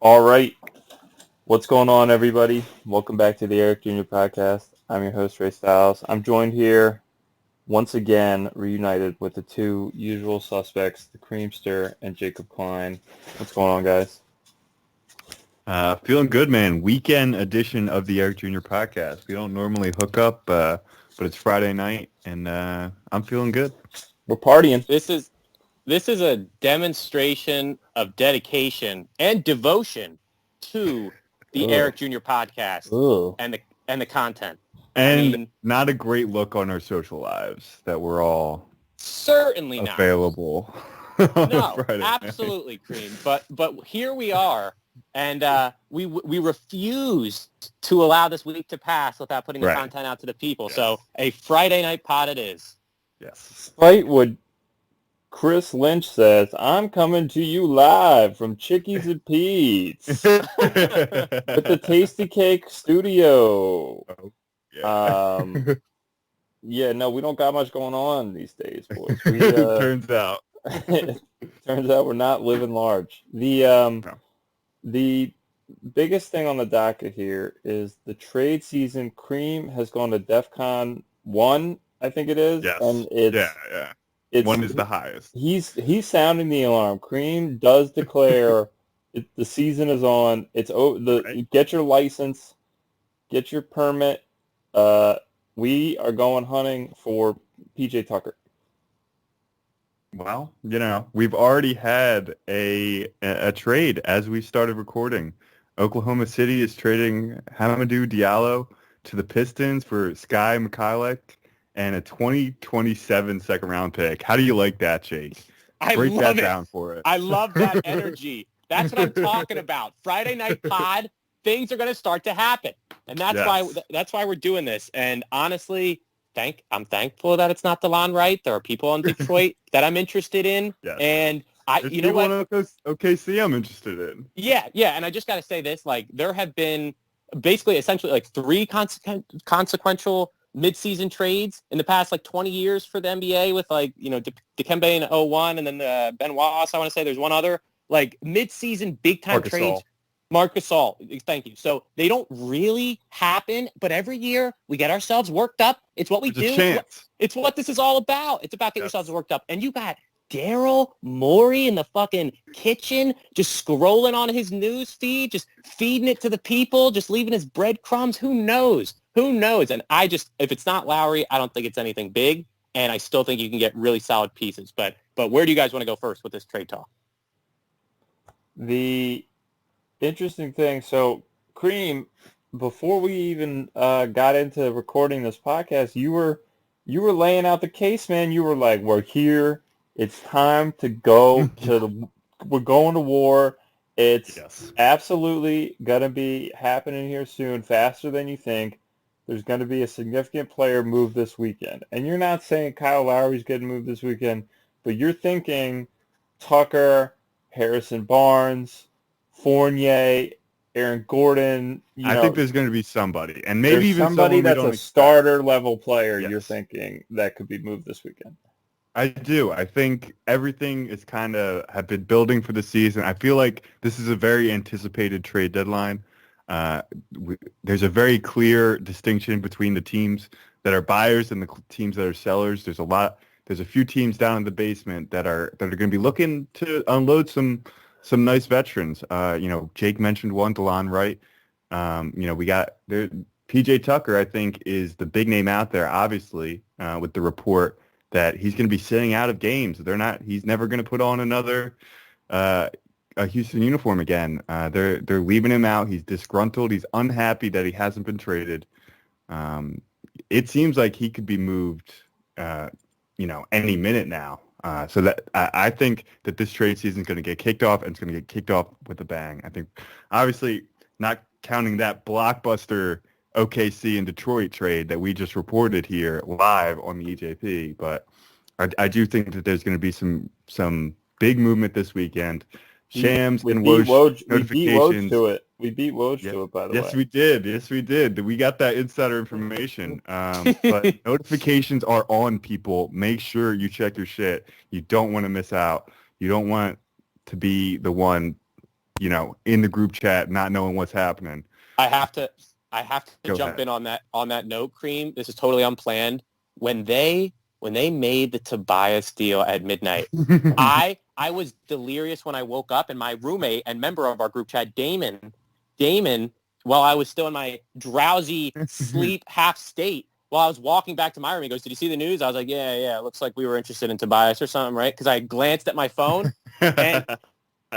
All right. What's going on, everybody? Welcome back to the Eric Jr. Podcast. I'm your host, Ray Styles. I'm joined here once again, reunited with the two usual suspects, the Creamster and Jacob Klein. What's going on, guys? Feeling good, man. Weekend edition of the Eric Jr. Podcast. We don't normally hook up, but it's Friday night, and I'm feeling good. We're partying. This is a demonstration of dedication and devotion to the Eric Jr. Podcast and the content. And not a great look on our social lives that we're all certainly available. No, absolutely, Cream. But here we are, and we refuse to allow this week to pass without putting the content out to the people. Yes. So a Friday night pod it is. Yes. Despite what Chris Lynch says, I'm coming to you live from Chickies and Pete's with the Tasty Cake Studio. No, we don't got much going on these days, boys. Turns out we're not living large. The biggest thing on the docket here is the trade season. Cream has gone to DEFCON 1, I think it is. Yes. And it's one is the highest. He's sounding the alarm. Cream does declare the season is on. Get your license, get your permit. We are going hunting for PJ Tucker. Well, we've already had a trade as we started recording. Oklahoma City is trading Hamidou Diallo to the Pistons for Sky Mikhailuk and a 2027 second-round pick. How do you like that, Jake? Break that down for it. I love that energy. That's what I'm talking about. Friday night pod, things are going to start to happen, and that's why we're doing this. And honestly, I'm thankful that it's not DeLon Wright. There are people in Detroit that I'm interested in, and you know what? OKC I'm interested in. Yeah, and I just got to say this: like, there have been essentially like three consequential mid-season trades in the past 20 years for the NBA with Dikembe in 01 and then Ben Wallace. I want to say there's one other mid-season big-time trades. Marc Gasol, thank you. So they don't really happen, but every year we get ourselves worked up. It's what we do. It's what this is all about. It's about getting yourselves worked up. And you got Daryl Morey in the fucking kitchen just scrolling on his news feed, just feeding it to the people, just leaving his breadcrumbs. Who knows? And if it's not Lowry, I don't think it's anything big, and I still think you can get really solid pieces. But where do you guys want to go first with this trade talk? The interesting thing, so Cream, before we even got into recording this podcast, you were laying out the case, man. You were like, we're here. It's time to go we're going to war. It's absolutely going to be happening here soon, faster than you think. There's going to be a significant player move this weekend. And you're not saying Kyle Lowry's getting moved this weekend, but you're thinking Tucker, Harrison Barnes, Fournier, Aaron Gordon. I think there's going to be somebody. And maybe even somebody that's a starter-level player you're thinking that could be moved this weekend. I do. I think everything is have been building for the season. I feel like this is a very anticipated trade deadline. There's a very clear distinction between the teams that are buyers and the teams that are sellers. There's a few teams down in the basement that are going to be looking to unload some nice veterans. Jake mentioned one, DeLon Wright. We got there. PJ Tucker, I think, is the big name out there, obviously, with the report that he's going to be sitting out of games. He's never going to put on another a Houston uniform again. They're leaving him out. He's disgruntled. He's unhappy that he hasn't been traded. It seems like he could be moved, any minute now. So that I think that this trade season is going to get kicked off, and it's going to get kicked off with a bang. I think, obviously, not counting that blockbuster OKC and Detroit trade that we just reported here live on the EJP, but I do think that there's going to be some big movement this weekend. Shams and Woj notifications. We beat Woj to it, by the way. Yes, we did. We got that insider information. But notifications are on, people. Make sure you check your shit. You don't want to miss out. You don't want to be the one in the group chat, not knowing what's happening. I have to Go jump ahead. in on that note, Cream. This is totally unplanned. When they made the Tobias deal at midnight, I was delirious when I woke up, and my roommate and member of our group chat, Damon, while I was still in my drowsy sleep half state, while I was walking back to my room, he goes, "Did you see the news?" I was like, "Yeah, it looks like we were interested in Tobias or something, right?" Because I glanced at my phone, and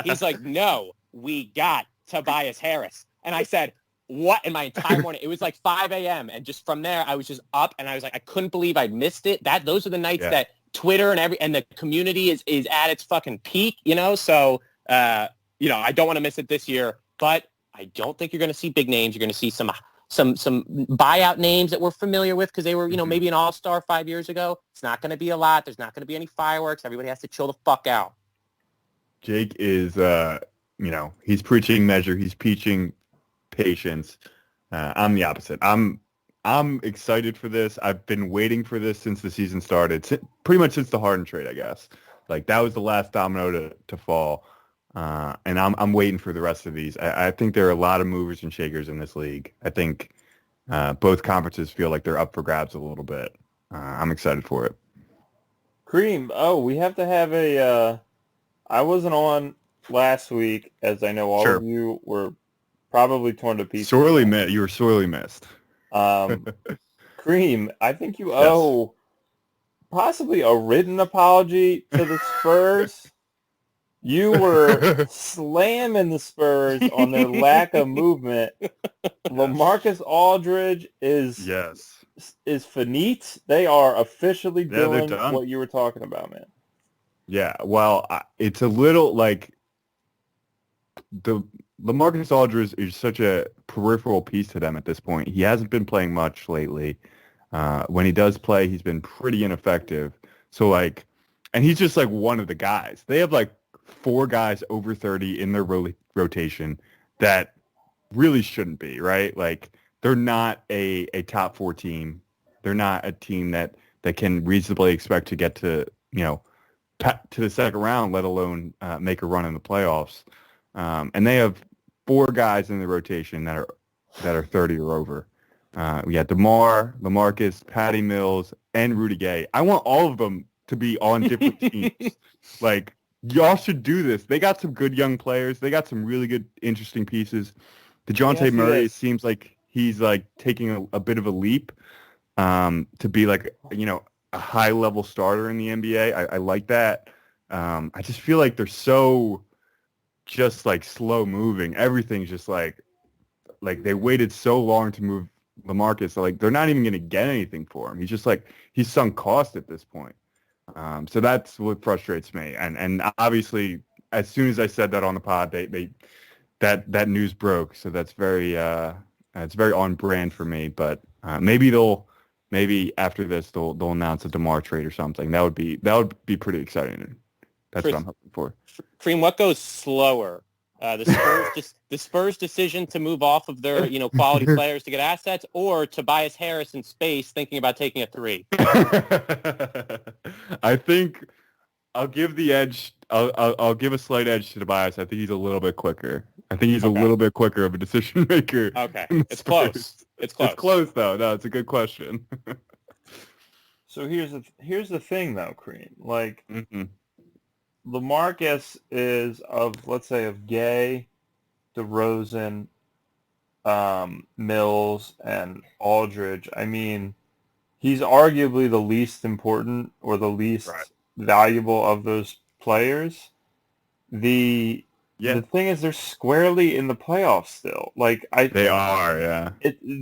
he's like, "No, we got Tobias Harris." And I said, "What?" In my entire morning, it was like 5 a.m. And just from there, I was just up, and I was like, I couldn't believe I missed it. Those are the nights that Twitter and the community is at its fucking peak, So, I don't want to miss it this year, but I don't think you're going to see big names. You're going to see some buyout names that we're familiar with because they were, maybe an all-star 5 years ago. It's not going to be a lot. There's not going to be any fireworks. Everybody has to chill the fuck out. Jake is, he's preaching measure. He's preaching patience. I'm the opposite. I'm excited for this. I've been waiting for this since the season started, pretty much since the Harden trade, I guess. Like that was the last domino to fall, and I'm waiting for the rest of these. I think there are a lot of movers and shakers in this league. I think both conferences feel like they're up for grabs a little bit. I'm excited for it. Cream. Oh, we have to have a. I wasn't on last week, as I know all of you were probably torn to pieces. You were sorely missed. Cream, I think you owe possibly a written apology to the Spurs. You were slamming the Spurs on their lack of movement. LaMarcus Aldridge is finite. They are officially doing what you were talking about, man. Yeah, well, it's a little like the LaMarcus Aldridge is such a peripheral piece to them at this point. He hasn't been playing much lately. When he does play, he's been pretty ineffective. So and he's just like one of the guys. They have like 4 guys over 30 in their rotation that really shouldn't be, right? Like they're not a top 4 team. They're not a team that can reasonably expect to get to, to the second round, let alone make a run in the playoffs. And they have 4 guys in the rotation that are 30 or over. We got DeMar, LaMarcus, Patty Mills, and Rudy Gay. I want all of them to be on different teams. Like, y'all should do this. They got some good young players. They got some really good, interesting pieces. DeJounte Murray seems like he's taking a bit of a leap to be a high-level starter in the NBA. I like that. I just feel like they're so just slow moving. Everything's just like they waited so long to move LaMarcus. So they're not even going to get anything for him. He's just he's sunk cost at this point. So that's what frustrates me. And obviously, as soon as I said that on the pod, that news broke. So that's it's very on brand for me. But maybe after this they'll announce a DeMar trade or something. That would be pretty exciting. That's what I'm hoping for. Cream, what goes slower? The Spurs decision to move off of their quality players to get assets, or Tobias Harris in space thinking about taking a 3? I think I'll give the edge. I'll give a slight edge to Tobias. I think he's a little bit quicker. I think he's a little bit quicker of a decision maker. Okay, it's close. It's close though. No, it's a good question. So here's the thing though, Cream. LaMarcus is let's say of Gay, DeRozan, Mills, and Aldridge. I mean, he's arguably the least important or the least valuable of those players. The thing is, they're squarely in the playoffs still. They are, yeah.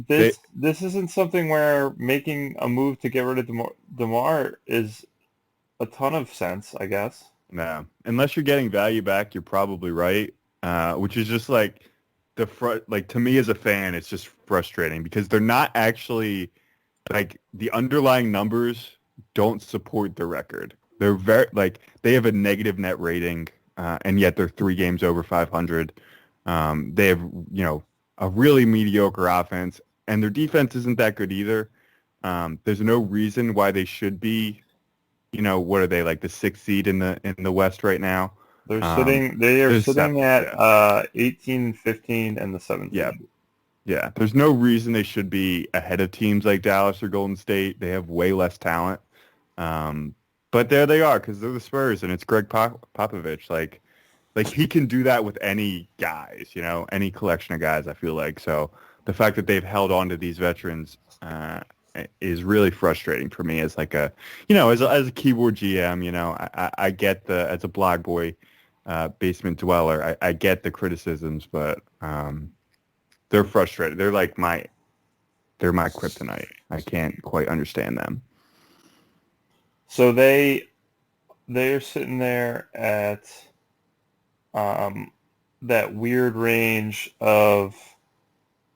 This isn't something where making a move to get rid of DeMar is a ton of sense, I guess. No, unless you're getting value back, you're probably right. Which is just to me as a fan, it's just frustrating because they're not actually the underlying numbers don't support the record. They're very they have a negative net rating, and yet they're 3 games over 500. They have a really mediocre offense, and their defense isn't that good either. There's no reason why they should be. What are they, the 6th seed in the West right now? They are There's sitting seven, at 18, 15, and the 17. yeah. Yeah, there's no reason they should be ahead of teams like Dallas or Golden State. They have way less talent. But there they are because they're the Spurs and it's Greg Popovich. Like he can do that with any guys, any collection of guys, I feel like. So the fact that they've held on to these veterans is really frustrating for me as like as a keyboard GM, I get as a blog boy, basement dweller, I get the criticisms, but they're frustrated. They're my kryptonite. I can't quite understand them. So they're sitting there at that weird range of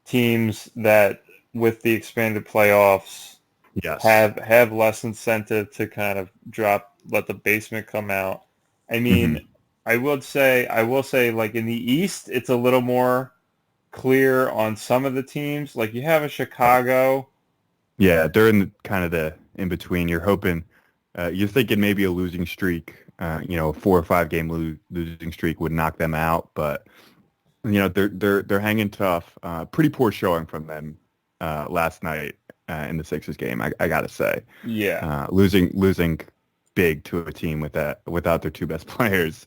teams that with the expanded playoffs Yes. have less incentive to kind of let the basement come out. I mean, I will say like in the East, it's a little more clear on some of the teams. Like you have a Chicago. Yeah, they're in kind of the in between. You're hoping, you're thinking maybe a losing streak, a 4 or 5 game losing streak would knock them out, but they're hanging tough. Pretty poor showing from them last night in the Sixers game. I gotta say, yeah, losing big to a team without their 2 best players.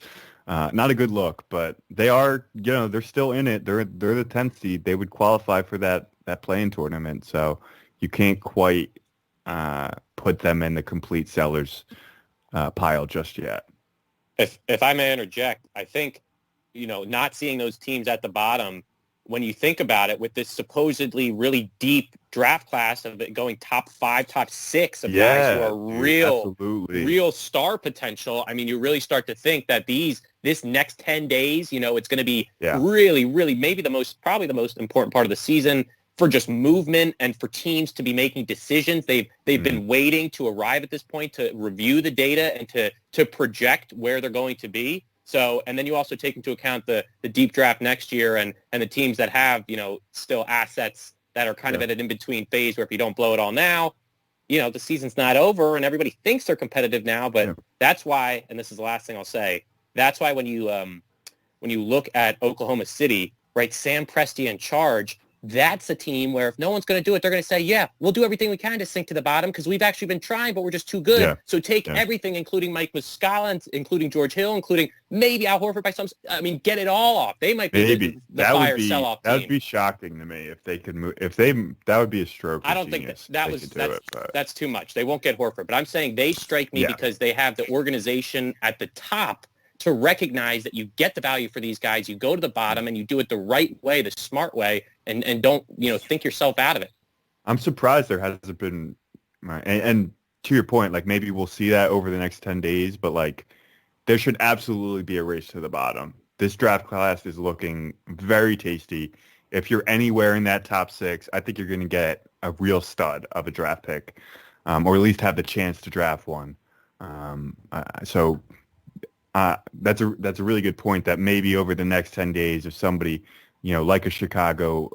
Not a good look, but they are, they're still in it. They're the 10th seed. They would qualify for that play-in tournament. So you can't quite put them in the complete sellers pile just yet. If I may interject, I think, not seeing those teams at the bottom, when you think about it, with this supposedly really deep draft class of it going top 5, top 6 of guys who are real star potential, I mean, you really start to think that this next 10 days, it's going to be really, really maybe probably the most important part of the season for just movement and for teams to be making decisions. They've been waiting to arrive at this point to review the data and to project where they're going to be. So, and then you also take into account the deep draft next year and the teams that have, still assets that are kind of at an in-between phase where if you don't blow it all now, the season's not over and everybody thinks they're competitive now. But that's why, and this is the last thing I'll say, that's why when you look at Oklahoma City, right, Sam Presti in charge, that's a team where if no one's going to do it, they're going to say, yeah, we'll do everything we can to sink to the bottom because we've actually been trying, but we're just too good. Yeah. So take everything, including Mike Muscala, including George Hill, including maybe Al Horford get it all off. They might be the fire sell-off team. That would be shocking to me if they could move. That would be a stroke. I don't think that's too much. They won't get Horford, but I'm saying they strike me because they have the organization at the top to recognize that you get the value for these guys, you go to the bottom and you do it the right way, the smart way, and don't, think yourself out of it. I'm surprised there hasn't been, and to your point, like maybe we'll see that over the next 10 days, but like there should absolutely be a race to the bottom. This draft class is looking very tasty. If you're anywhere in that top 6, I think you're going to get a real stud of a draft pick, or at least have the chance to draft one. So that's a really good point that maybe over the next 10 days, if somebody, like a Chicago,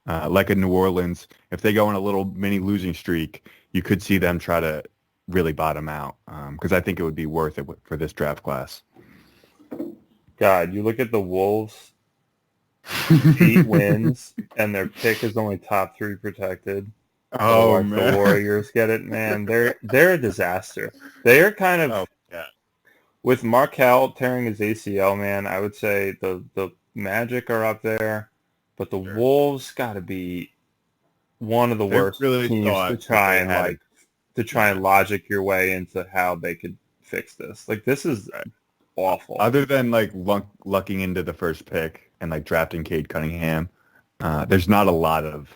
like a New Orleans, if they go on a little mini losing streak, you could see them try to really bottom out because I think it would be worth it for this draft class. God, you look at the Wolves, 8 wins, and their pick is only top 3 protected. Oh, man. The Warriors get it, man. They're a disaster. They're kind of with Markelle tearing his ACL, man. I would say the Magic are up there, but the Wolves got to be one of the worst teams to try and logic your way into how they could fix this. Like this is awful. Other than like lucking into the first pick and like drafting Cade Cunningham, there's not a lot of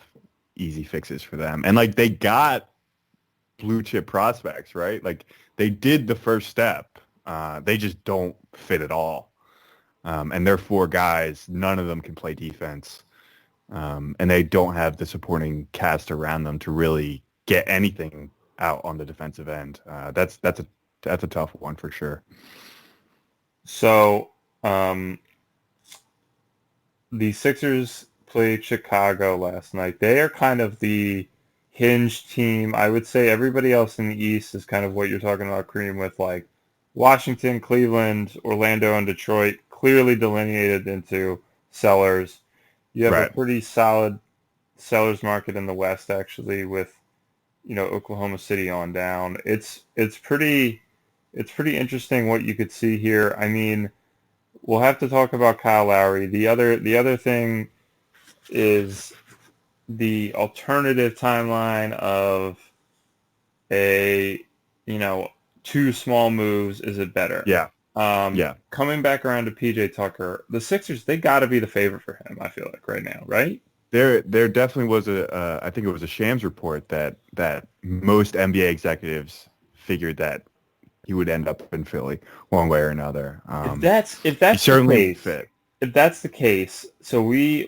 easy fixes for them. And like they got blue chip prospects, right? Like they did the first step. They just don't fit at all. And they're 4 guys. None of them can play defense. And they don't have the supporting cast around them to really get anything out on the defensive end. That's a tough one for sure. So the Sixers played Chicago last night. They are kind of the hinge team. I would say everybody else in the East is kind of what you're talking about, Kareem, with like Washington, Cleveland, Orlando, and Detroit clearly delineated into sellers. You have a Right. pretty solid sellers market in the West, actually, with Oklahoma City on down. It's pretty interesting what you could see here. I mean, we'll have to talk about Kyle Lowry. The other thing is the alternative timeline of a two small moves. Is it better? Yeah. Yeah. Coming back around to PJ Tucker, the Sixers, they got to be the favorite for him, I feel like, right now, right? There definitely was I think it was a Shams report that most NBA executives figured that he would end up in Philly one way or another. If He that's the certainly case, fit. if that's the case, so we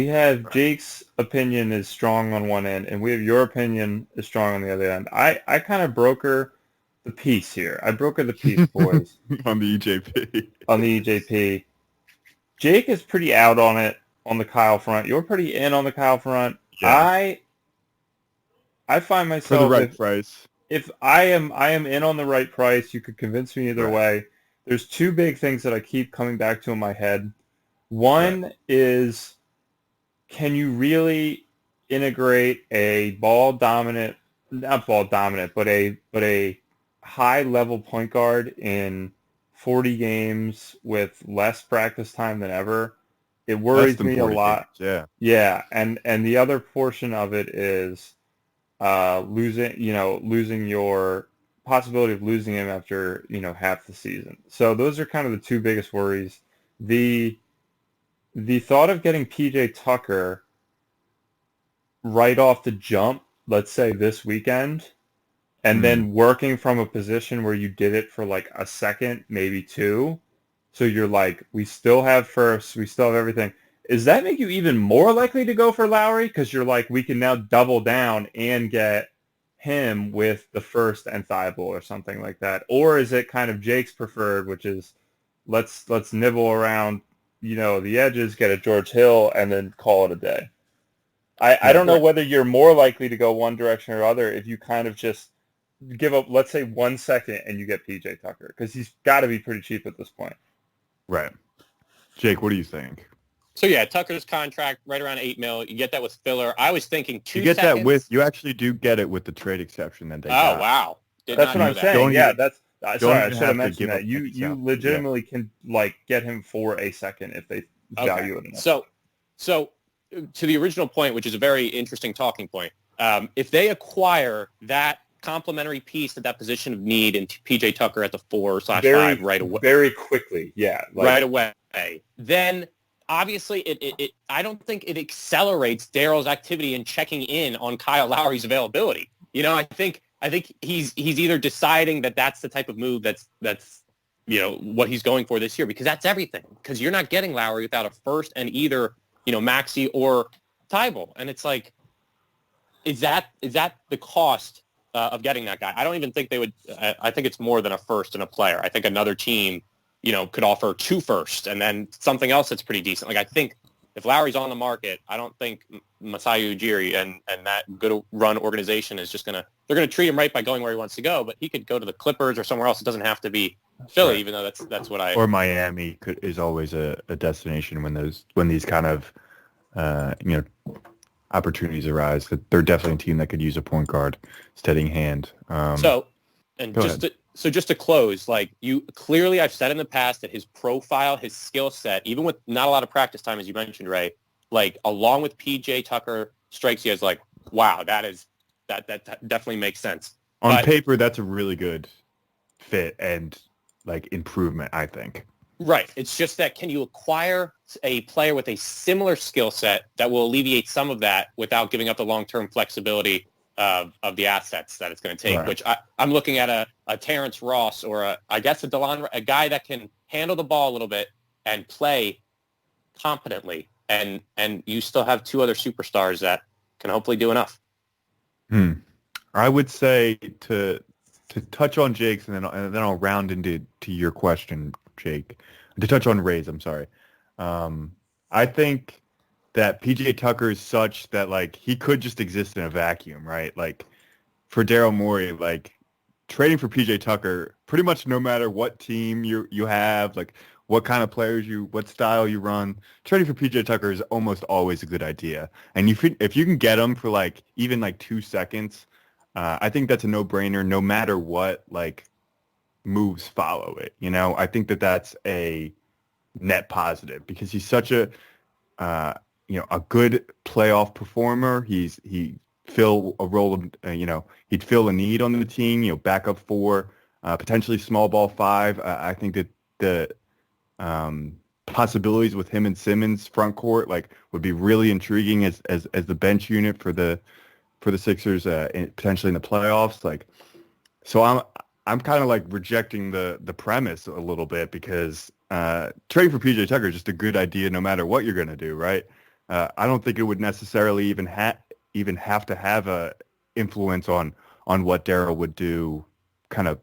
have Jake's opinion is strong on one end, and we have your opinion is strong on the other end. I kind of broker the peace here. I broker the peace, boys, On the EJP. on the EJP. Jake is pretty out on it on the Kyle front. You're pretty in on the Kyle front. Yeah. I find For myself the right price. if I am in on the right price. You could convince me either Right. way. There's two big things that I keep coming back to in my head. One is, can you really integrate a not ball dominant, but a high level point guard in 40 games with less practice time than ever? It Less worries than me a 40 lot. games, yeah. Yeah, and the other portion of it is losing your possibility of losing him after half the season. So those are kind of the two biggest worries. The thought of getting PJ Tucker right off the jump, let's say this weekend, and then working from a position where you did it for like a second, maybe two. So you're like, we still have first, we still have everything. Does that make you even more likely to go for Lowry? Because you're like, we can now double down and get him with the first and Thibault or something like that. Or is it kind of Jake's preferred, which is let's nibble around, the edges, get a George Hill, and then call it a day. I don't know whether you're more likely to go one direction or other if you kind of just give up, let's say, 1 second and you get PJ Tucker, because he's got to be pretty cheap at this point. Right. Jake, what do you think? So yeah, Tucker's contract right around $8 million. You get that with filler. I was thinking 2 You get seconds. that with, you actually do get it with the trade exception that they got. Oh wow, That's what I'm saying. Don't Yeah, even- that's sorry, I even should have have to mentioned give that. up You second salary. legitimately can like get him for a second if they value it enough. So to the original point, which is a very interesting talking point, if they acquire that complementary piece at that position of need in PJ Tucker at the 4/5 right away, very quickly, yeah, right away, then obviously it I don't think it accelerates Daryl's activity in checking in on Kyle Lowry's availability. I think he's either deciding that that's the type of move that's what he's going for this year, because that's everything. Because you're not getting Lowry without a first and either Maxey or Thibault, and it's like, is that the cost of getting that guy? I don't even think they would. I think it's more than a first and a player. I think another team could offer 2 firsts and then something else that's pretty decent. Like, I think if Lowry's on the market, I don't think Masai Ujiri and that good run organization is just they're gonna treat him right by going where he wants to go. But he could go to the Clippers or somewhere else. It doesn't have to be Philly, even though that's what I. Or Miami is always a destination when these kind of opportunities arise. That they're definitely a team that could use a point guard steadying hand. Just to close, like, you clearly, I've said in the past that his profile, his skill set, even with not a lot of practice time, as you mentioned, Ray, like, along with PJ Tucker, strikes you as like, wow, that definitely makes sense. On paper, that's a really good fit and like improvement, I think. Right. It's just that, can you acquire a player with a similar skill set that will alleviate some of that without giving up the long-term flexibility of the assets that it's going to take? Right. Which I'm looking at a Terrence Ross or a guy that can handle the ball a little bit and play competently, and you still have 2 other superstars that can hopefully do enough. I would say to touch on Jake's and then I'll round into your question, Jake. To touch on Ray's, I'm sorry. I think that PJ Tucker is such that, like, he could just exist in a vacuum, right? Like, for Daryl Morey, like, trading for PJ Tucker, pretty much no matter what team you have, like what kind of players what style you run, trading for PJ Tucker is almost always a good idea. And if you can get him for like even like 2 seconds, I think that's a no-brainer. No matter what like moves follow it, I think that's a net positive because he's such a a good playoff performer. He fill a role of he'd fill a need on the team. Backup 4, potentially small ball 5. I think that the possibilities with him and Simmons front court would be really intriguing as the bench unit for the Sixers potentially in the playoffs. So I'm kind of rejecting the premise a little bit because trading for PJ Tucker is just a good idea no matter what you're going to do, right? I don't think it would necessarily even have to have a influence on what Daryl would do kind of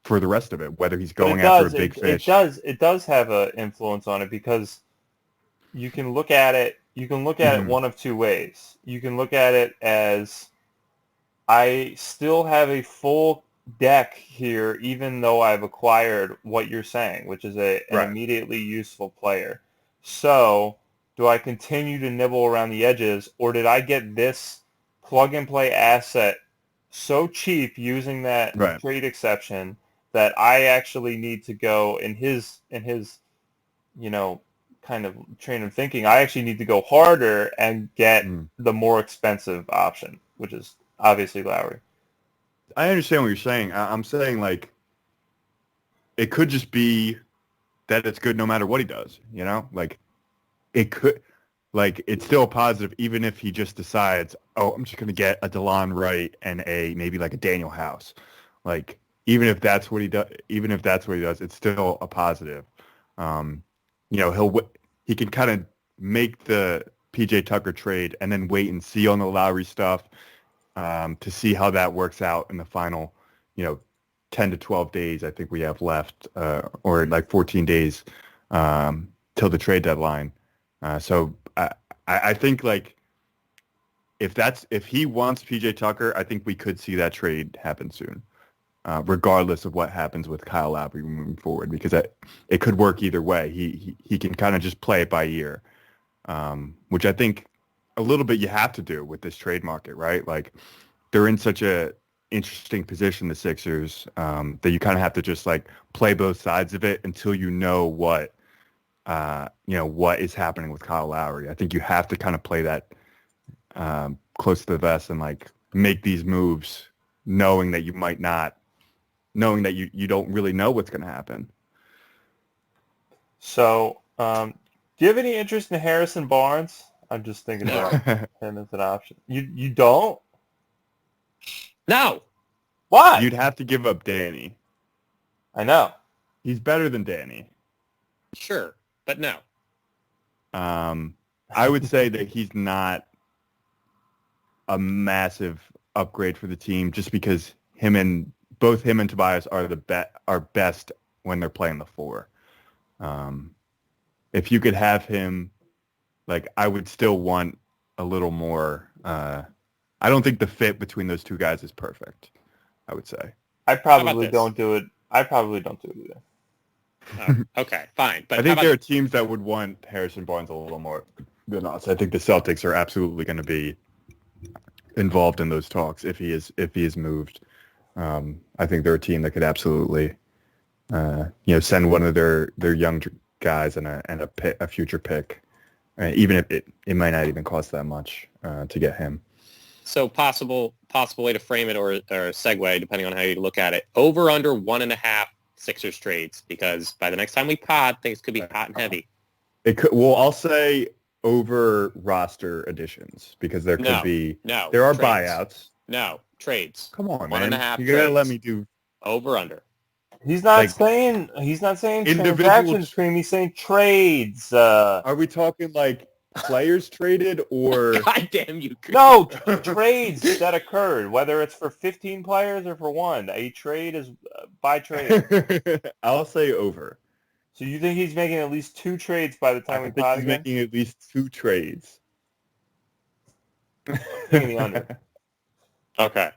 for the rest of it, whether he's going after a big fish. It does have an influence on it because you can look at it one of two ways. You can look at it as I still have a full deck here, even though I've acquired what you're saying, which is an immediately useful player. So do I continue to nibble around the edges, or did I get this plug-and-play asset so cheap using that trade exception that I actually need to go in his kind of train of thinking, I actually need to go harder and get the more expensive option, which is obviously Lowry. I understand what you're saying. I'm saying it could just be that it's good no matter what he does, it could, it's still a positive even if he just decides, I'm just going to get a DeLon Wright and maybe a Daniel House. Even if that's what he does, it's still a positive. He can kind of make the PJ Tucker trade and then wait and see on the Lowry stuff to see how that works out in the final, 10 to 12 days I think we have left, or 14 days till the trade deadline. So I think if he wants PJ Tucker, I think we could see that trade happen soon, regardless of what happens with Kyle Lowry moving forward, because it could work either way. He can kind of just play it by ear, which I think a little bit you have to do with this trade market, right? They're in such a interesting position, the Sixers, that you kind of have to just play both sides of it until what what is happening with Kyle Lowry. I think you have to kind of play that close to the vest and make these moves knowing that you don't really know what's going to happen. So, do you have any interest in Harrison Barnes? I'm just thinking about him as an option. You don't? No. Why? You'd have to give up Danny. I know. He's better than Danny. Sure, but no. I would say that he's not a massive upgrade for the team just because both him and Tobias are best when they're playing the 4. If you could have him, I would still want a little more. I don't think the fit between those two guys is perfect, I would say. I probably don't do it. I probably don't do it either. Okay, fine. But I think there are teams that would want Harrison Barnes a little more than us. I think the Celtics are absolutely going to be involved in those talks if he is moved. I think they're a team that could absolutely, send one of their young guys and a future pick, even if it might not even cost that much to get him. So possible way to frame it or a segue, depending on how you look at it. Over under 1.5 Sixers trades, because by the next time we pod, things could be hot and heavy. It could. Well, I'll say over roster additions because there could be. No. There are trades. Buyouts. No trades. Come on, 1.5 man. You gotta let me do over under. He's not saying transactions, Cream. He's saying trades. Are we talking players traded or? God damn you! Cream. No, trades that occurred, whether it's for 15 players or for one. A trade is by trade. I'll say over. So you think he's making at least 2 trades by the time we pod again? He's making at least 2 trades. The under. Okay.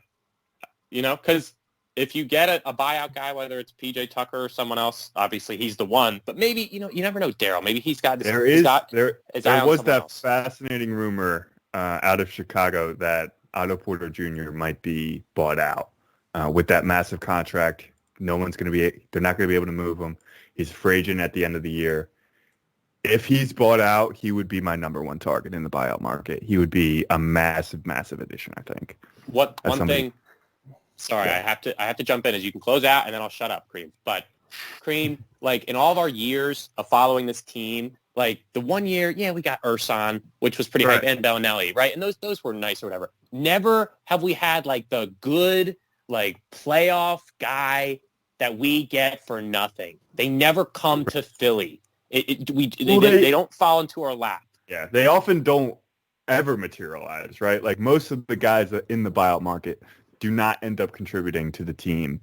Because if you get a buyout guy, whether it's PJ Tucker or someone else, obviously he's the one. But maybe, you never know, Daryl. Maybe he's got There his eye on was someone that else. fascinating rumor out of Chicago that Otto Porter Jr. might be bought out with that massive contract. They're not going to be able to move him. He's a free agent at the end of the year. If he's bought out, he would be my number one target in the buyout market. He would be a massive, massive addition, I think. Sorry, yeah. I have to jump in as you can close out and then I'll shut up, Cream. But Cream, like in all of our years of following this team, like the 1 year, yeah, we got Ursan, which was pretty hype, and Bellinelli, right? And those were nice or whatever. Never have we had like the good, like playoff guy that we get for nothing. They never come to Philly. They don't fall into our lap. Yeah, they often don't ever materialize, right? Like most of the guys in the buyout market do not end up contributing to the team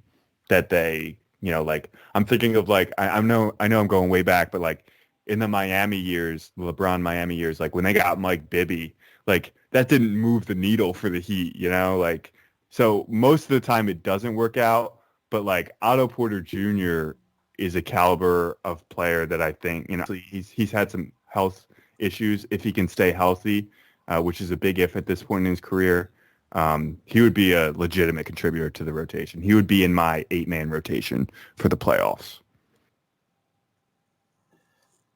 that they, like I'm thinking of like I know I'm going way back, but like in the Miami years, LeBron Miami years, like when they got Mike Bibby, like that didn't move the needle for the Heat, like so most of the time it doesn't work out. But like Otto Porter Jr. is a caliber of player that I think, he's had some health issues. If he can stay healthy, which is a big if at this point in his career, he would be a legitimate contributor to the rotation. He would be in my 8-man rotation for the playoffs.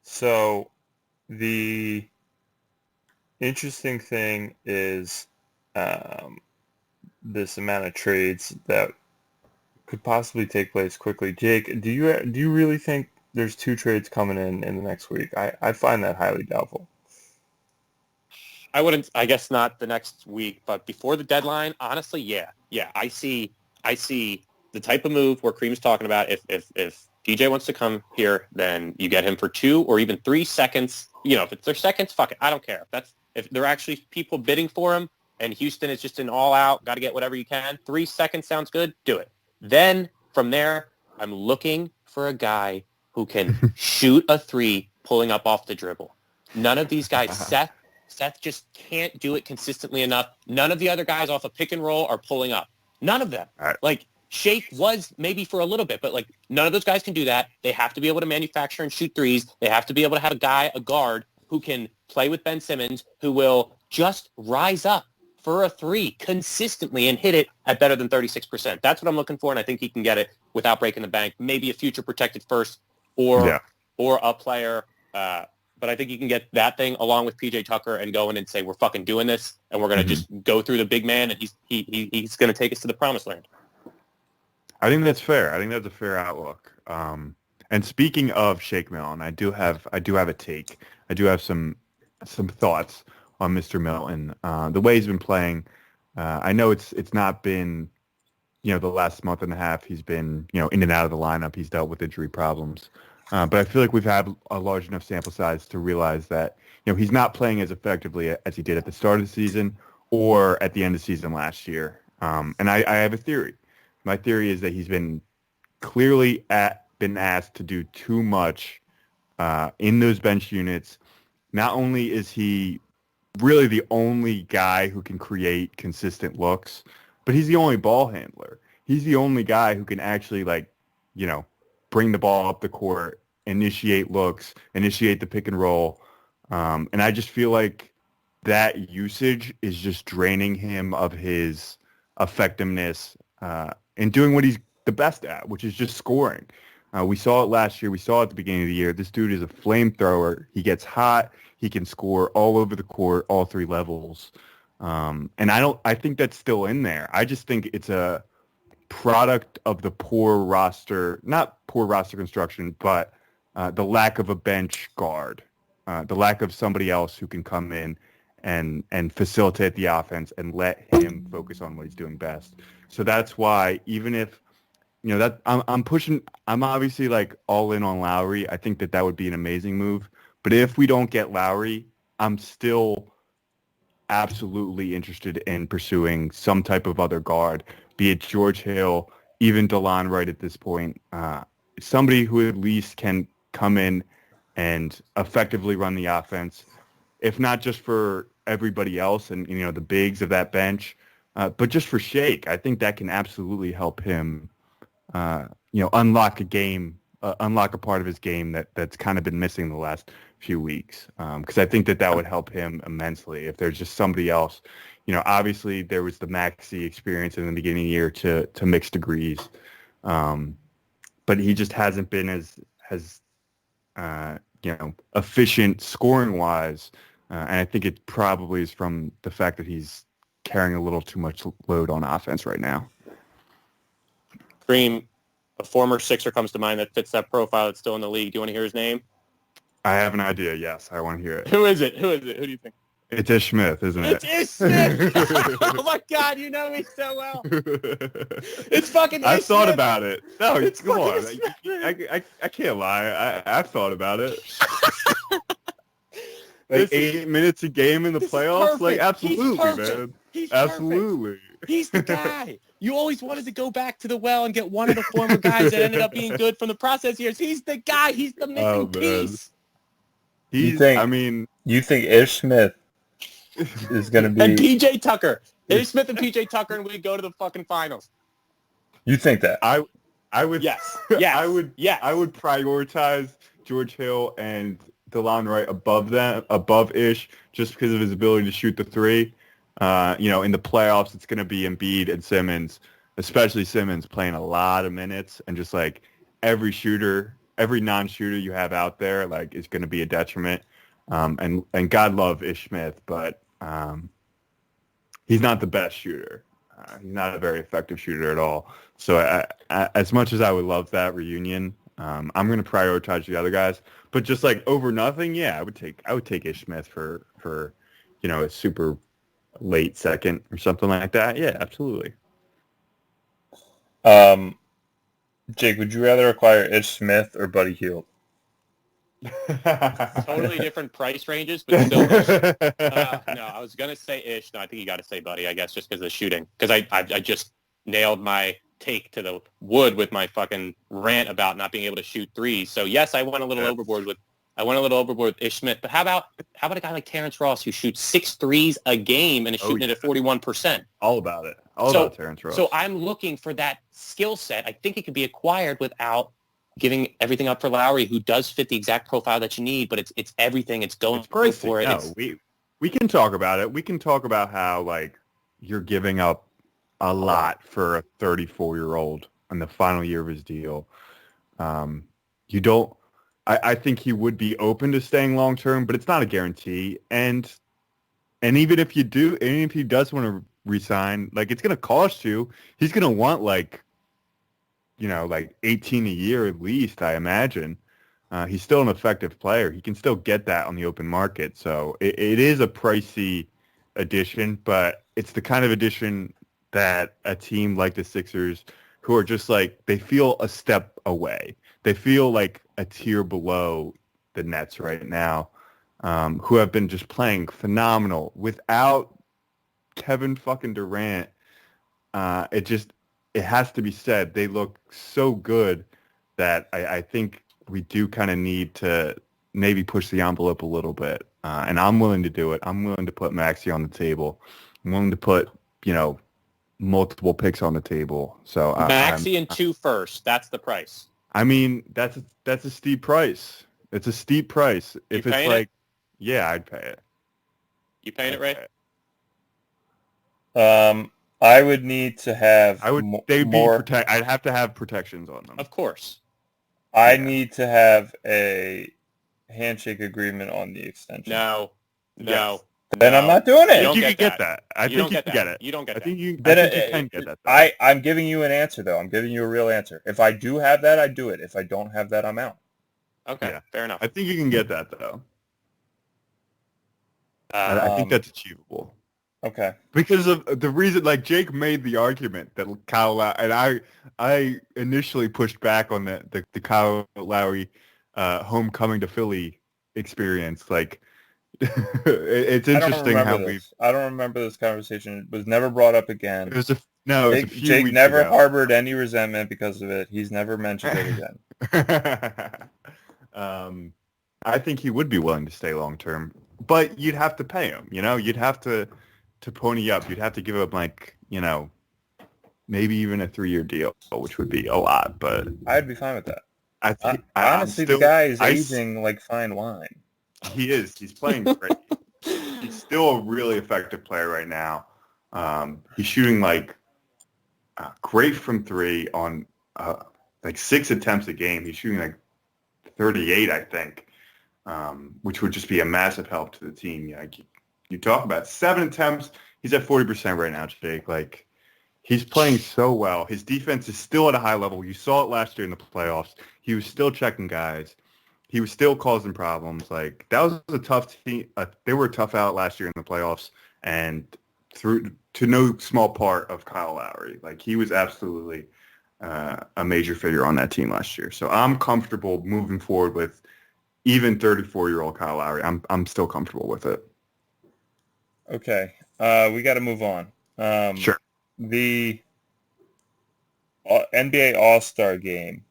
So the interesting thing is this amount of trades that could possibly take place quickly. Jake, do you really think there's 2 trades coming in the next week? I find that highly doubtful. I guess not the next week, but before the deadline, honestly, yeah. I see the type of move where Cream's talking about. If PJ wants to come here, then you get him for 2 or even 3 seconds. If it's their seconds, fuck it. I don't care. If there are actually people bidding for him and Houston is just an all out, got to get whatever you can. 3 seconds sounds good. Do it. Then from there, I'm looking for a guy who can shoot a 3 pulling up off the dribble. None of these guys, Seth just can't do it consistently enough. None of the other guys off a pick and roll are pulling up. None of them. Right. Like Shake was maybe for a little bit, but like none of those guys can do that. They have to be able to manufacture and shoot threes. They have to be able to have a guard who can play with Ben Simmons, who will just rise up for a 3 consistently and hit it at better than 36%. That's what I'm looking for, and I think he can get it without breaking the bank. Maybe a future protected first or a player. But I think you can get that thing along with PJ Tucker and go in and say, we're fucking doing this, and we're going to just go through the big man, and he's going to take us to the promised land. I think that's fair. I think that's a fair outlook. And speaking of Shake Milton, I do have a take. I do have some thoughts on Mr. Milton. The way he's been playing, I know it's not been, the last month and a half he's been, in and out of the lineup. He's dealt with injury problems. But I feel like we've had a large enough sample size to realize that, he's not playing as effectively as he did at the start of the season or at the end of the season last year. And I have a theory. My theory is that he's been clearly been asked to do too much in those bench units. Not only is he really the only guy who can create consistent looks, but he's the only ball handler. He's the only guy who can actually bring the ball up the court, initiate looks, initiate the pick and roll. And I just feel like that usage is just draining him of his effectiveness in doing what he's the best at, which is just scoring. We saw it last year. We saw it at the beginning of the year. This dude is a flamethrower. He gets hot. He can score all over the court, all 3 levels. And I think that's still in there. I just think it's a product of the not poor roster construction, but the lack of a bench guard, the lack of somebody else who can come in and facilitate the offense and let him focus on what he's doing best. So that's why even if, that I'm obviously like all in on Lowry. I think that would be an amazing move. But if we don't get Lowry, I'm still absolutely interested in pursuing some type of other guard, be it George Hill, even DeLon Wright at this point. Somebody who at least can come in and effectively run the offense, if not just for everybody else and, the bigs of that bench, but just for Shake. I think that can absolutely help him unlock a game, unlock a part of his game that's kind of been missing the last few weeks. Because I think that would help him immensely if there's just somebody else. Obviously there was the Maxey experience in the beginning of the year to mixed degrees, but he just hasn't been as efficient scoring wise, and I think it probably is from the fact that he's carrying a little too much load on offense right now. Cream, a former Sixer comes to mind that fits that profile that's still in the league. Do you want to hear his name? I have an idea. Yes, I want to hear it. Who is it? Who do you think? It's Ish Smith, isn't it? It's Ish Smith! Oh my God, you know me so well. It's fucking Ish I've thought Smith. about it. No, It's come on. fucking Ish Smith. I can't lie. I've thought about it. Like 8 minutes a game in the playoffs? Like, absolutely, man. He's absolutely. Perfect. He's the guy. You always wanted to go back to the well and get one of the former guys that ended up being good from the process years. He's the guy. He's the missing piece. You think Ish Smith is going to be... And PJ Tucker. Ish Smith and PJ Tucker, and we go to the fucking finals. You think that? I would... Yes. I would prioritize George Hill and DeLon Wright above Ish, just because of his ability to shoot the three. In the playoffs, it's going to be Embiid and Simmons, especially Simmons playing a lot of minutes, and just like every non-shooter you have out there, like, is going to be a detriment. And God love Ish Smith, but he's not the best shooter. He's not a very effective shooter at all. So as much as I would love that reunion, I'm going to prioritize the other guys. But just like over nothing, yeah, I would take Ish Smith for a super late second or something like that. Yeah, absolutely. Jake, would you rather acquire Ish Smith or Buddy Hield? Totally different price ranges, but still Ish. No, I was going to say Ish. No, I think you got to say Buddy, I guess, just because of the shooting. Because I just nailed my take to the wood with my fucking rant about not being able to shoot threes. So, yes, I went a little overboard with Ish Smith. But how about a guy like Terrence Ross who shoots 6 threes a game and is shooting it at 41%? All about it. About Terrence Ross. So I'm looking for that skill set. I think it could be acquired without giving everything up for Lowry, who does fit the exact profile that you need, but it's everything. It's going for it. No, we can talk about it. We can talk about how, like, you're giving up a lot for a 34-year-old in the final year of his deal. You don't. I think he would be open to staying long term, but it's not a guarantee. And even if you do, and if he does want to resign, like, it's going to cost you. He's going to want like 18 a year at least, I imagine. He's still an effective player. He can still get that on the open market. So it is a pricey addition, but it's the kind of addition that a team like the Sixers, who are just like, they feel a step away. They feel like a tier below the Nets right now, who have been just playing phenomenal. Without Kevin fucking Durant, it has to be said, they look so good that I think we do kind of need to maybe push the envelope a little bit. And I'm willing to do it. I'm willing to put Maxey on the table. I'm willing to put, multiple picks on the table. So Maxey and 2 firsts. That's the price. I mean, that's a steep price. It's a steep price. If it's like, yeah, I'd pay it. You paying it, Ray? I would need to have. I'd have to have protections on them. Of course. I need to have a handshake agreement on the extension. No. Yes. Then I'm not doing it. You can get that. I think you can get it. You don't get that. I think you can get that. I'm giving you an answer, though. I'm giving you a real answer. If I do have that, I do it. If I don't have that, I'm out. Okay, yeah. Fair enough. I think you can get that, though. I think that's achievable. Okay. Because of the reason, like, Jake made the argument that Kyle Lowry, and I initially pushed back on the Kyle Lowry homecoming to Philly experience. Like, it's interesting how I don't remember this conversation. It was never brought up again. It was a few Jake weeks never ago. Harbored any resentment because of it. He's never mentioned it again. I think he would be willing to stay long term, but you'd have to pay him. You'd have to pony up. You'd have to give him, like, maybe even a 3-year deal, which would be a lot. But I'd be fine with that. I think Honestly, the guy is aging like fine wine. He is. He's playing great. He's still a really effective player right now. He's shooting like great from three on like 6 attempts a game. He's shooting like 38, I think, which would just be a massive help to the team. You talk about 7 attempts. He's at 40% right now, Jake. Like, he's playing so well. His defense is still at a high level. You saw it last year in the playoffs. He was still checking guys. He was still causing problems. Like, that was a tough team. They were a tough out last year in the playoffs, and through to no small part of Kyle Lowry. Like, he was absolutely a major figure on that team last year. So I'm comfortable moving forward with even 34-year-old Kyle Lowry. I'm still comfortable with it. Okay, we got to move on. Sure. The NBA All-Star Game.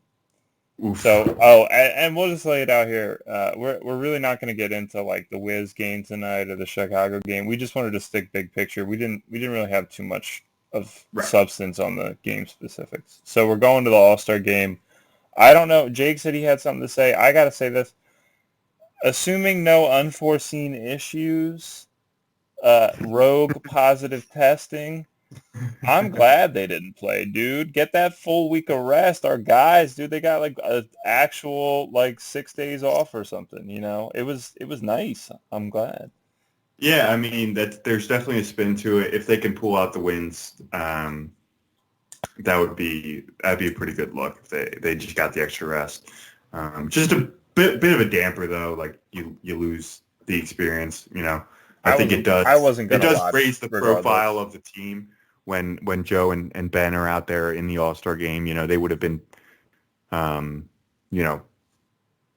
Oof. So, and we'll just lay it out here. We're really not going to get into like the Wiz game tonight or the Chicago game. We just wanted to stick big picture. We didn't really have too much of substance on the game specifics. So we're going to the All-Star game. I don't know. Jake said he had something to say. I got to say this. Assuming no unforeseen issues, rogue positive testing, I'm glad they didn't play, dude. Get that full week of rest. Our guys, dude, they got like an actual like 6 days off or something, you know? It was nice. I'm glad. Yeah, I mean, there's definitely a spin to it. If they can pull out the wins, that'd be a pretty good look if they just got the extra rest. Just a bit of a damper though, like you lose the experience, you know. I think it does. I wasn't gonna. It does watch raise the regardless. profile of the team when Joe and Ben are out there in the All-Star game. You know, they would have been, you know,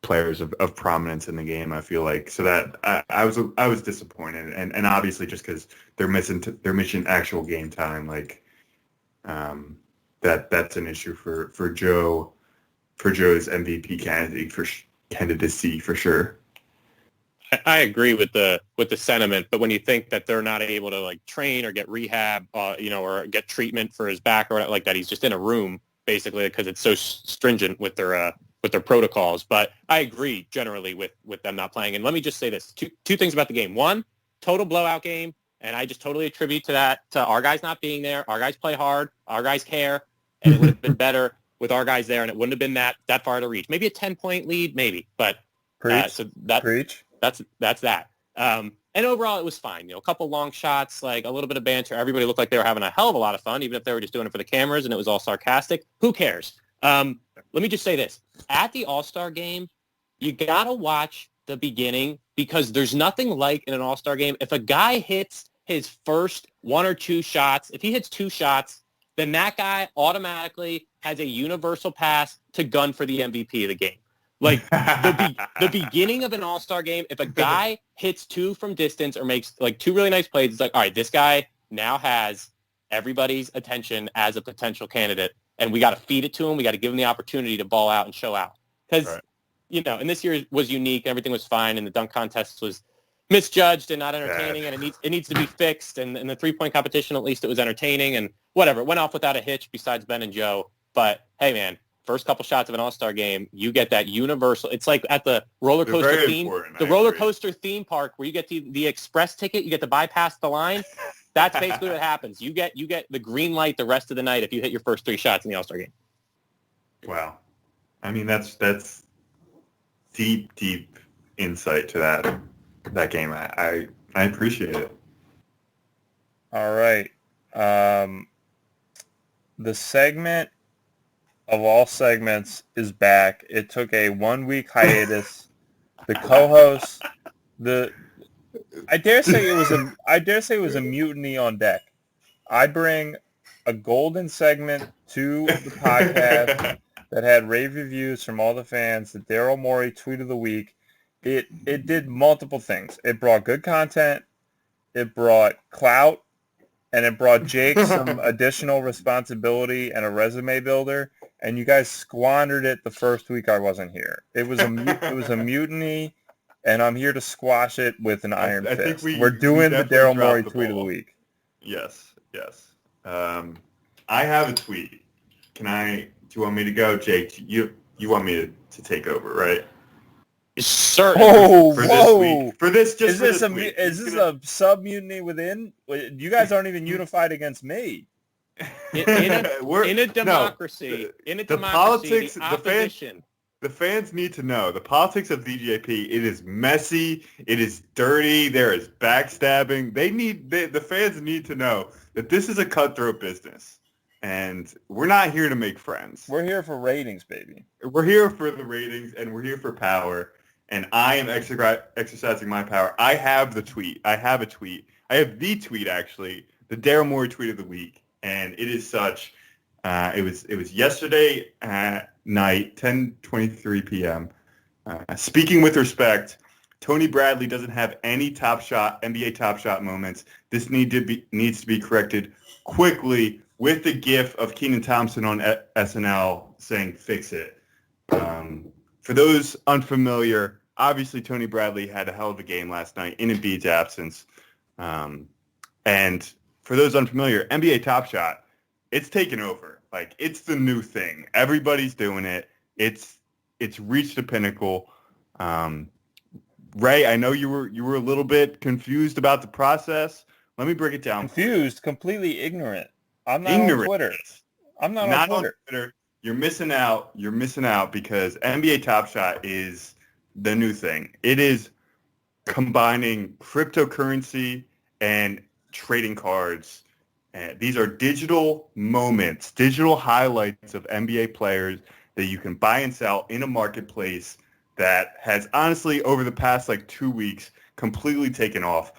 players of prominence in the game. I feel like so that I was disappointed, and obviously just because they're missing actual game time, like that's an issue for Joe's MVP candidacy for sure. I agree with the sentiment, but when you think that they're not able to like train or get rehab, you know, or get treatment for his back or like that, he's just in a room basically because it's so stringent with their protocols. But I agree generally with them not playing. And let me just say this: two things about the game. One, total blowout game, and I just totally attribute to our guys not being there. Our guys play hard. Our guys care, and it would have been better with our guys there, and it wouldn't have been that far to reach. Maybe a 10-point lead, maybe, but Preach. That's that. And overall, it was fine. You know, a couple long shots, like a little bit of banter. Everybody looked like they were having a hell of a lot of fun, even if they were just doing it for the cameras and it was all sarcastic. Who cares? Let me just say this. At the All-Star game, you got to watch the beginning because there's nothing like in an All-Star game. If a guy hits his first 1 or 2 shots, if he hits 2 shots, then that guy automatically has a universal pass to gun for the MVP of the game. Like the beginning of an All-Star game, if a guy hits 2 from distance or makes like 2 really nice plays, it's like, all right, this guy now has everybody's attention as a potential candidate, and we got to feed it to him. We got to give him the opportunity to ball out and show out because, you know, and this year was unique. Everything was fine, and the dunk contest was misjudged and not entertaining, and it needs to be fixed. And in the 3-point competition, at least it was entertaining and whatever. It went off without a hitch besides Ben and Joe. But, hey, man. First couple shots of an All-Star game, you get that universal. It's like at the roller coaster theme park where you get the express ticket, you get to bypass the line. That's basically what happens. You get the green light the rest of the night if you hit your first 3 shots in the All-Star game. Wow, I mean that's deep insight to that game. I appreciate it. All right, the segment of all segments is back. It took a 1-week hiatus. The co-host, I dare say it was a mutiny on deck. I bring a golden segment to the podcast that had rave reviews from all the fans. The Daryl Morey tweet of the week. It did multiple things. It brought good content. It brought clout. And it brought Jake some additional responsibility and a resume builder. And you guys squandered it the first week I wasn't here. It was a mutiny, and I'm here to squash it with an iron fist. We're doing the Daryl Morey tweet of the week. Yes. I have a tweet. Do you want me to go, Jake? You want me to take over, right? Certainly. Oh, For whoa! this week. For this, just Is for this this a week. is this a sub mutiny within? You guys aren't even unified against me. In a democracy, the politics, the opposition. The fans need to know the politics of DJP. It is messy. It is dirty. There is backstabbing. The fans need to know that this is a cutthroat business, and we're not here to make friends. We're here for ratings, baby. We're here for the ratings, and we're here for power. And I am exercising my power. I have the tweet. I have a tweet. I have the tweet, actually, the Daryl Morey tweet of the week, and it is such. It was yesterday night, 10:23 p.m. Speaking with respect, Tony Bradley doesn't have any NBA top shot moments. This needs to be corrected quickly with the gif of Kenan Thompson on SNL saying "fix it." For those unfamiliar, obviously Tony Bradley had a hell of a game last night in Embiid's absence. And for those unfamiliar, NBA Top Shot, it's taken over. Like, it's the new thing. Everybody's doing it. It's reached a pinnacle. Ray, I know you were a little bit confused about the process. Let me break it down. Confused, completely ignorant. I'm not on Twitter. I'm not on Twitter. You're missing out. You're missing out because NBA Top Shot is the new thing. It is combining cryptocurrency and trading cards. These are digital moments, digital highlights of NBA players that you can buy and sell in a marketplace that has honestly over the past 2 weeks completely taken off.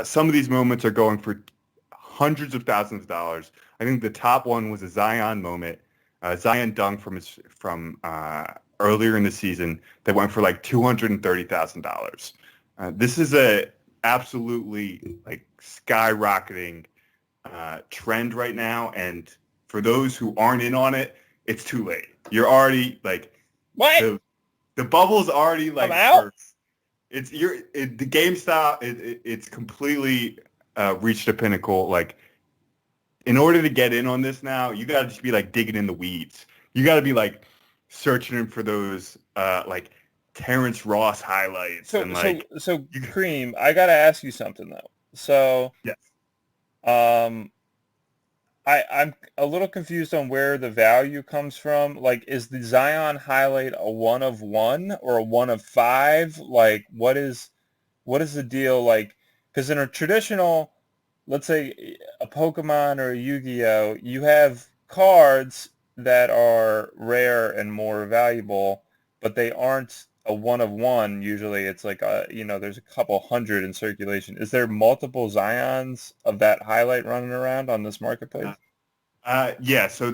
Some of these moments are going for hundreds of thousands of dollars. I think the top one was a Zion moment. Zion dunk from earlier in the season that went for $230,000. This is a absolutely skyrocketing trend right now, and for those who aren't in on it, it's too late. You're already what? The bubble's already I'm out. The GameStop. It's completely reached a pinnacle. In order to get in on this now, you got to just be digging in the weeds. You got to be searching for those Terrence Ross highlights. So Cream, I got to ask you something though. So yes, I'm a little confused on where the value comes from. Is the Zion highlight a 1 of 1 or a 1 of 5? What is the deal? Because in a traditional, let's say a Pokemon or a Yu-Gi-Oh, you have cards that are rare and more valuable, but they aren't a 1 of 1. Usually it's there's a couple hundred in circulation. Is there multiple Zions of that highlight running around on this marketplace? Yeah, so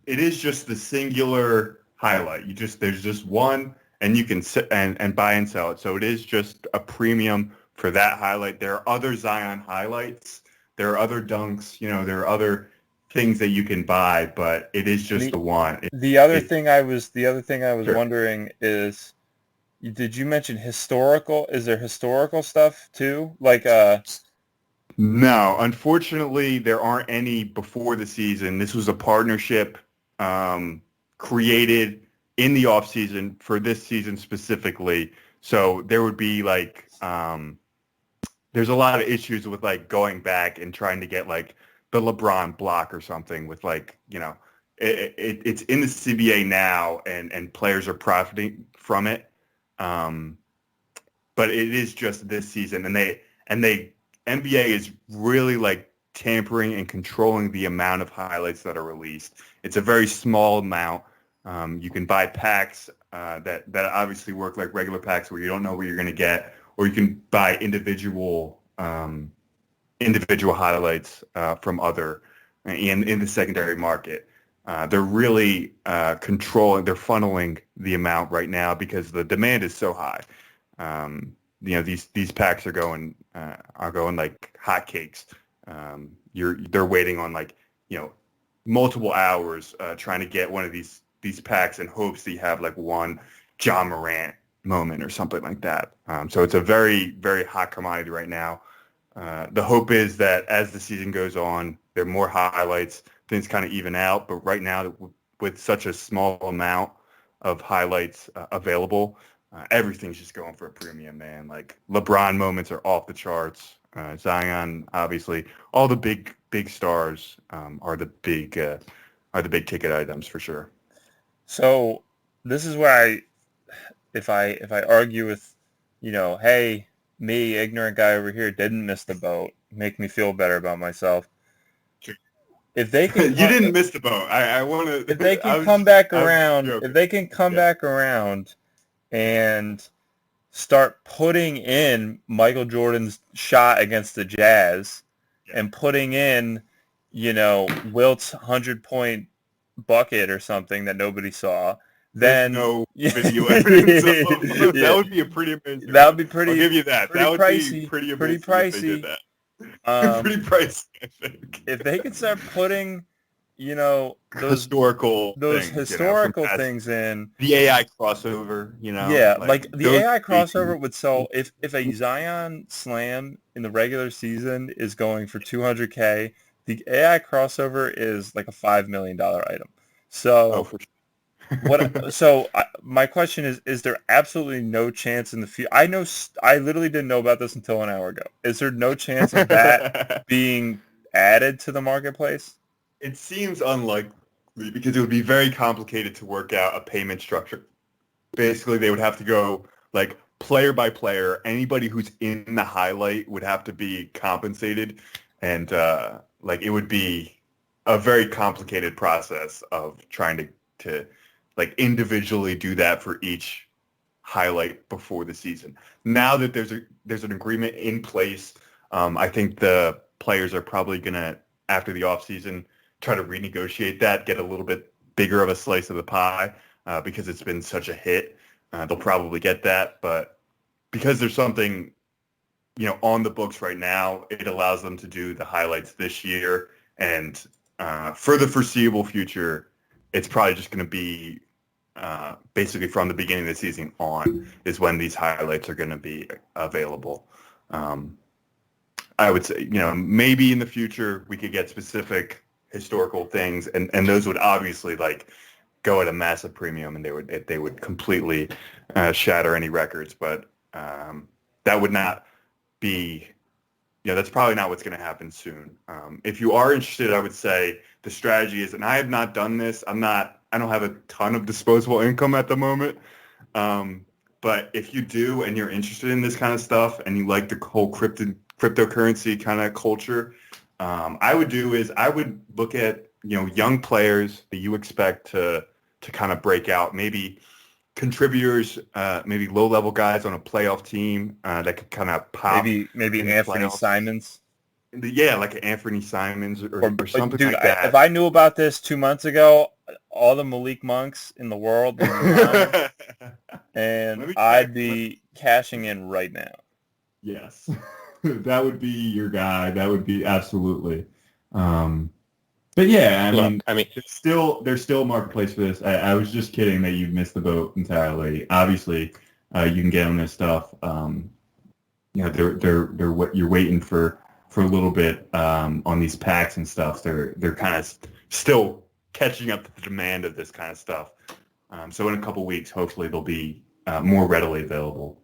it is just the singular highlight. There's just one, and you can sit and buy and sell it. So it is just a premium for that highlight. There are other Zion highlights. There are other dunks. There are other things that you can buy, but it is just the one. The other thing I was Sure. wondering is, did you mention historical? Is there historical stuff too? No, unfortunately, there aren't any before the season. This was a partnership created in the off season for this season specifically. So there would be there's a lot of issues with going back and trying to get the LeBron block or something with it's in the CBA now and players are profiting from it. But it is just this season and they NBA is really tampering and controlling the amount of highlights that are released. It's a very small amount. You can buy packs that obviously work like regular packs where you don't know what you're going to get, or you can buy individual highlights from other in the secondary market. They're really controlling. They're funneling the amount right now because the demand is so high. These packs are going like hotcakes. They're waiting on multiple hours trying to get one of these packs in hopes that you have one John Morant moment or something like that. So it's a very, very hot commodity right now. The hope is that as the season goes on, there are more highlights. things kind of even out. But right now, with such a small amount of highlights available, everything's just going for a premium, man. Like LeBron moments are off the charts. Zion, obviously, all the big stars are the big ticket items for sure. So this is where if I argue with, hey, me, ignorant guy over here, didn't miss the boat, make me feel better about myself. If they can, you didn't miss the boat. I want to. If they can come back around, back around, and start putting in Michael Jordan's shot against the Jazz, and putting in, Wilt's 100-point bucket or something that nobody saw. Then no video evidence. That would be a pretty amazing. That would be pretty. I'll give you that. That would pricey, be pretty pricey. If they did that. Pretty pricey, I think. If they could start putting, those historical things in the AI crossover, like the AI crossover would sell if a Zion slam in the regular season is going for $200K, the AI crossover is like a $5 million item. So for sure. My question is there absolutely no chance in the future? I literally didn't know about this until an hour ago. Is there no chance of that being added to the marketplace? It seems unlikely because it would be very complicated to work out a payment structure. Basically, they would have to go like player by player. Anybody who's in the highlight would have to be compensated, and it would be a very complicated process of trying to like individually do that for each highlight before the season. Now that there's an agreement in place, I think the players are probably gonna, after the offseason, try to renegotiate that, get a little bit bigger of a slice of the pie because it's been such a hit. They'll probably get that, but because there's something on the books right now, it allows them to do the highlights this year, and for the foreseeable future, it's probably just going to be basically from the beginning of the season on is when these highlights are going to be available. I would say, maybe in the future we could get specific historical things, and those would obviously like go at a massive premium, and they would completely shatter any records. But that would not be, that's probably not what's going to happen soon. If you are interested, I would say the strategy is, and I have not done this. I don't have a ton of disposable income at the moment. But if you do and you're interested in this kind of stuff and you like the whole cryptocurrency kind of culture, I would look at, young players that you expect to kind of break out, maybe contributors, maybe low-level guys on a playoff team that could kind of pop. Maybe Anthony Simons. Yeah, like an Anthony Simons or something like that. If I knew about this 2 months ago, all the Malik Monks in the world would be mine, and I'd be cashing in right now. Yes, that would be your guy. That would be absolutely. But yeah, I mean, there's still a marketplace for this. I was just kidding that you missed the boat entirely. Obviously, you can get on this stuff. They're what you're waiting for a little bit on these packs and stuff. They're kind of still catching up to the demand of this kind of stuff. So in a couple weeks, hopefully they'll be more readily available.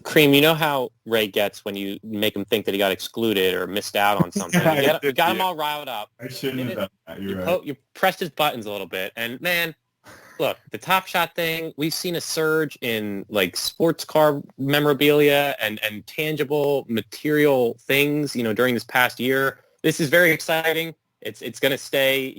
Cream, you know how Ray gets when you make him think that he got excluded or missed out on something. You got him all riled up. I shouldn't have done that. You're right. You pressed his buttons a little bit. And, man, look, the Top Shot thing, we've seen a surge in, like, sports car memorabilia and tangible material things, during this past year. This is very exciting. It's going to stay,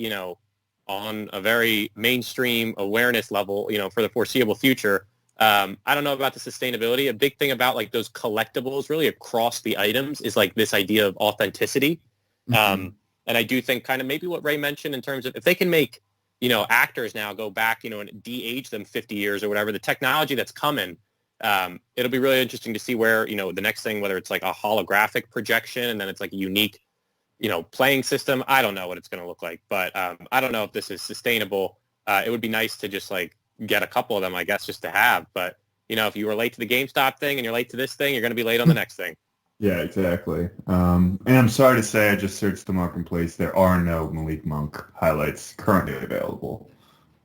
on a very mainstream awareness level, for the foreseeable future. I don't know about the sustainability. A big thing about like those collectibles really across the items is like this idea of authenticity. And I do think kind of maybe what Ray mentioned in terms of if they can make, actors now go back, and de-age them 50 years or whatever, the technology that's coming, it'll be really interesting to see where, the next thing, whether it's like a holographic projection and then it's like a unique, playing system. I don't know what it's going to look like, but I don't know if this is sustainable. It would be nice to just like get a couple of them, I guess, just to have. But, if you were late to the GameStop thing and you're late to this thing, you're going to be late on the next thing. Yeah, exactly. And I'm sorry to say, I just searched the marketplace. There are no Malik Monk highlights currently available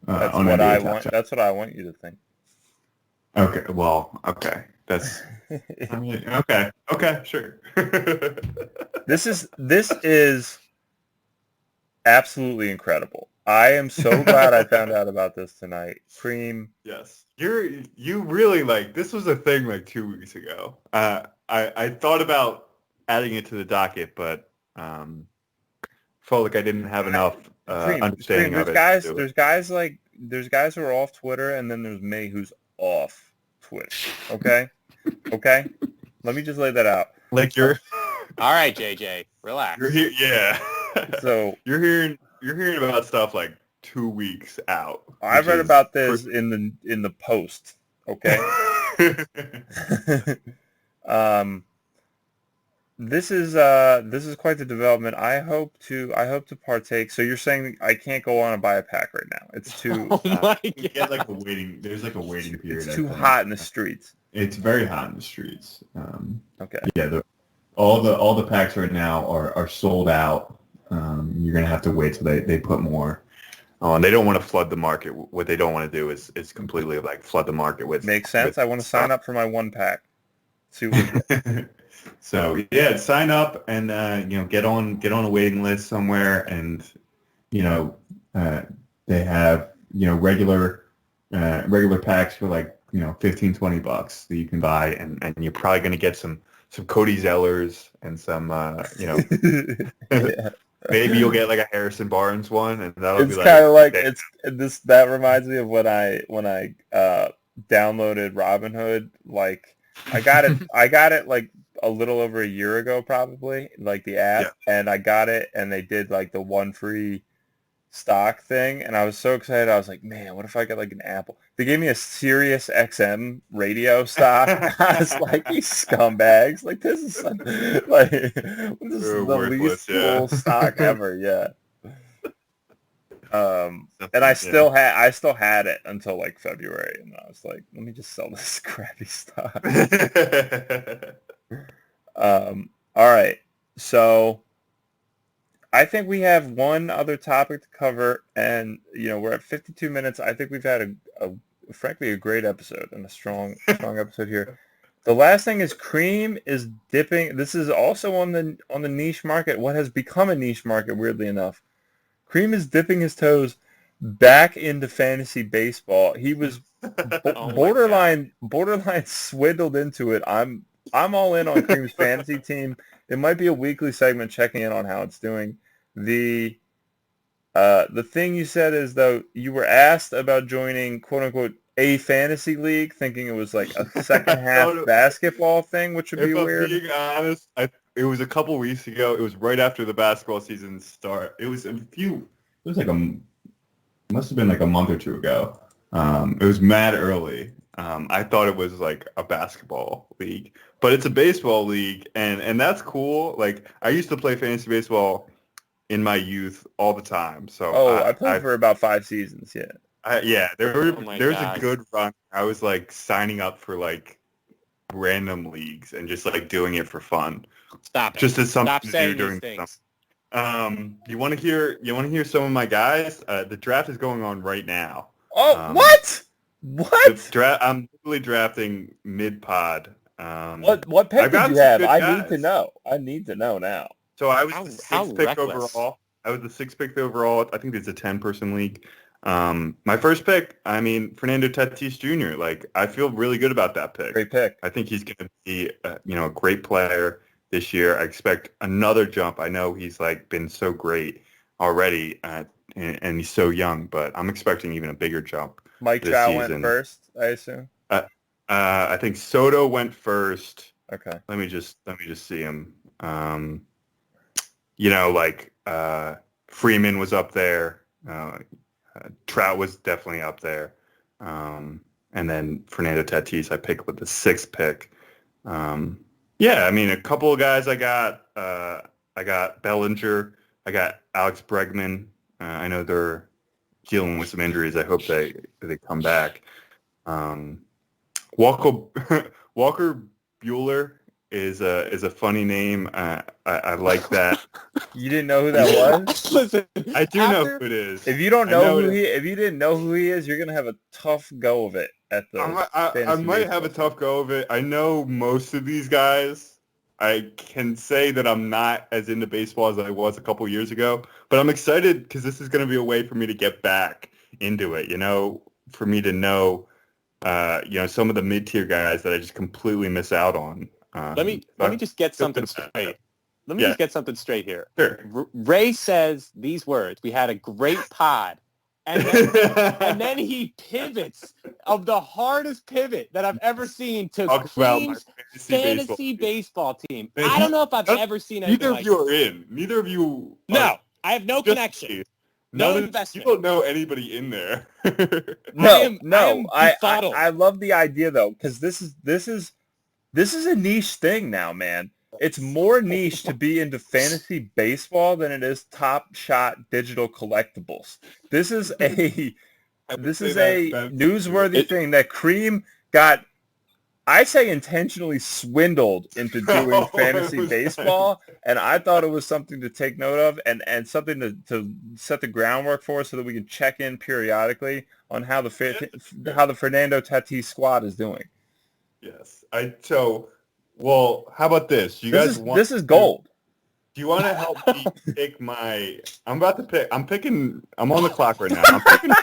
on NBA Top Shot. That's what I want you to think. Okay, well, okay. That's, I mean, okay, sure. This is absolutely incredible. I am so glad I found out about this tonight. Cream. Yes. You really like this was a thing like 2 weeks ago. I thought about adding it to the docket, but felt like I didn't have enough Cream. understanding of it to do it. There's guys who are off Twitter, and then there's me who's off Twitter. Okay, okay. Let me just lay that out. Like you're All right, JJ, relax. you're here, yeah. So you're hearing about stuff like 2 weeks out. I read about this in the Post. Okay. um, this is quite the development. I hope to partake. So you're saying I can't go on and buy a pack right now? It's too Oh my you get like God. there's like a waiting period. it's too hot in the streets. It's very hot in the streets. Okay. Yeah, all the packs right now are sold out. You're gonna have to wait till they put more. Oh, and they don't want to flood the market. What they don't want to do is completely like flood the market with. Makes sense. I want to sign up for my one pack. See what we get. So yeah, sign up and get on a waiting list somewhere, and they have regular packs for like $15-$20 that you can buy, and you're probably going to get some Cody Zellers and some Yeah. maybe you'll get like a Harrison Barnes one, and that'll It's be like kind of like okay. it's this. That reminds me of when I downloaded Robinhood. Like I got it like a little over a year ago, probably, like the app, and I got it, and they did like the one free stock thing, and I was so excited. I was like, man, what if I get like an Apple? They gave me a Sirius XM radio stock. I was like, these scumbags! Like this is like this is the Worthless, least cool stock ever. Yeah. And I Yeah. still had it until like February, and I was like, let me just sell this crappy stock. All right, so I think we have one other topic to cover, and we're at 52 minutes. I think we've had frankly a great episode and a strong episode here. The last thing is Cream is dipping. This is also on the niche market. What has become a niche market, weirdly enough. Cream is dipping his toes back into fantasy baseball. He was borderline swindled into it. I'm all in on Cream's fantasy team. It might be a weekly segment checking in on how it's doing. The thing you said is, though, you were asked about joining quote unquote a fantasy league, thinking it was like a second half basketball thing, which would be weird. If I'm being honest, it was a couple weeks ago. It was right after the basketball season start. It was must have been like a month or two ago. It was mad early. I thought it was like a basketball league, but it's a baseball league, and that's cool. Like I used to play fantasy baseball in my youth all the time. So I played for about 5 seasons. Yeah. There's God. a good run. I was like signing up for like random leagues and just like doing it for fun. Stop it. Just as something Stop to do saying during these the things. summer. You want to hear some of my guys? The draft is going on right now. Oh, what? I'm literally drafting mid-pod. What pick did you have? I need to know now. So I was the How sixth pick reckless. overall. I was the sixth pick overall. I think it's a 10-person league. My first pick, Fernando Tatis Jr. Like, I feel really good about that pick. Great pick. I think he's going to be, a great player this year. I expect another jump. I know he's like been so great already, and he's so young, but I'm expecting even a bigger jump. Mike Trout went first, I assume. I think Soto went first. Okay. Let me just see him. Freeman was up there. Trout was definitely up there. And then Fernando Tatis I picked with the 6th pick. A couple of guys I got Bellinger. I got Alex Bregman. I know they're dealing with some injuries. I hope they come back. Walker Buehler is a funny name. I like that. You didn't know who that was? Listen, I do know who it is. If you don't I know know if you didn't know who he is, you're gonna have a tough go of it at the. I fantasy might baseball have a team. tough go of it. I know most of these guys. I can say that I'm not as into baseball as I was a couple years ago, but I'm excited because this is going to be a way for me to get back into it. For me to know, some of the mid-tier guys that I just completely miss out on. let me just get something straight. Let me just get something straight here. Sure. Ray says these words. We had a great pod. And then he pivots of the hardest pivot that I've ever seen to Talk about my Cream's fantasy baseball team. I don't know if I've ever seen anything Neither like of you are in. Neither of you. No, I have no connection. No investment. You don't know anybody in there. I love the idea though, because this is a niche thing now, man. It's more niche to be into fantasy baseball than it is Top Shot digital collectibles. This is a newsworthy thing that Cream got, I say, intentionally swindled into doing fantasy baseball, and I thought it was something to take note of and something to set the groundwork for, so that we can check in periodically on how the Fernando Tatis squad is doing. Yes, Well, how about this? This is gold. Do you want to help me pick my? I'm about to pick. I'm on the clock right now. I'm picking.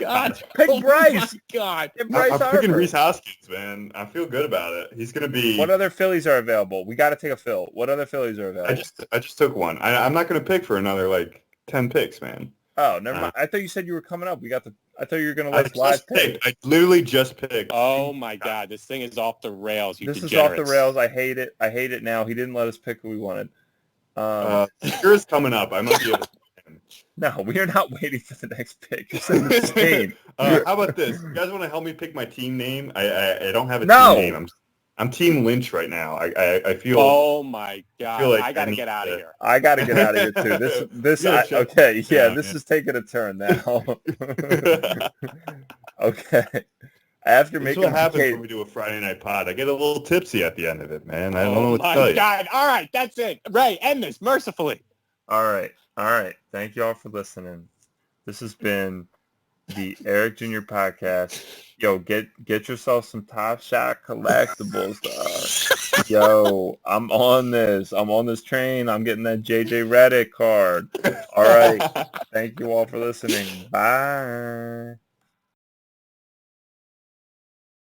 Pick Bryce. God. Bryce I'm picking Rhys Hoskins, man. I feel good about it. He's gonna be. What other Phillies are available? We got to take a Phil. What other Phillies are available? I just took one. I'm not gonna pick for another 10 picks, man. Oh, never mind. I thought you said you were coming up. I thought you were gonna let live pick. I literally just picked. Oh my God, this thing is off the rails. This is off the rails. I hate it. I hate it now. He didn't let us pick who we wanted. Yours coming up. I might be able to. No, we are not waiting for the next pick. It's insane. How about this? You guys want to help me pick my team name? I don't have a team name. I'm Team Lynch right now. I feel. Oh my God! Like I gotta get out of here. I gotta get out of here too. This is taking a turn now. Okay. After making what happens when we do a Friday night pod. I get a little tipsy at the end of it, man. I don't know what to tell you. Oh my God! All right, that's it. Ray, end this mercifully. All right. Thank you all for listening. This has been the Eric Jr. podcast. Yo, get yourself some Top Shot collectibles. Yo, I'm on this train. I'm getting that JJ Redick card. All right. Thank you all for listening. Bye.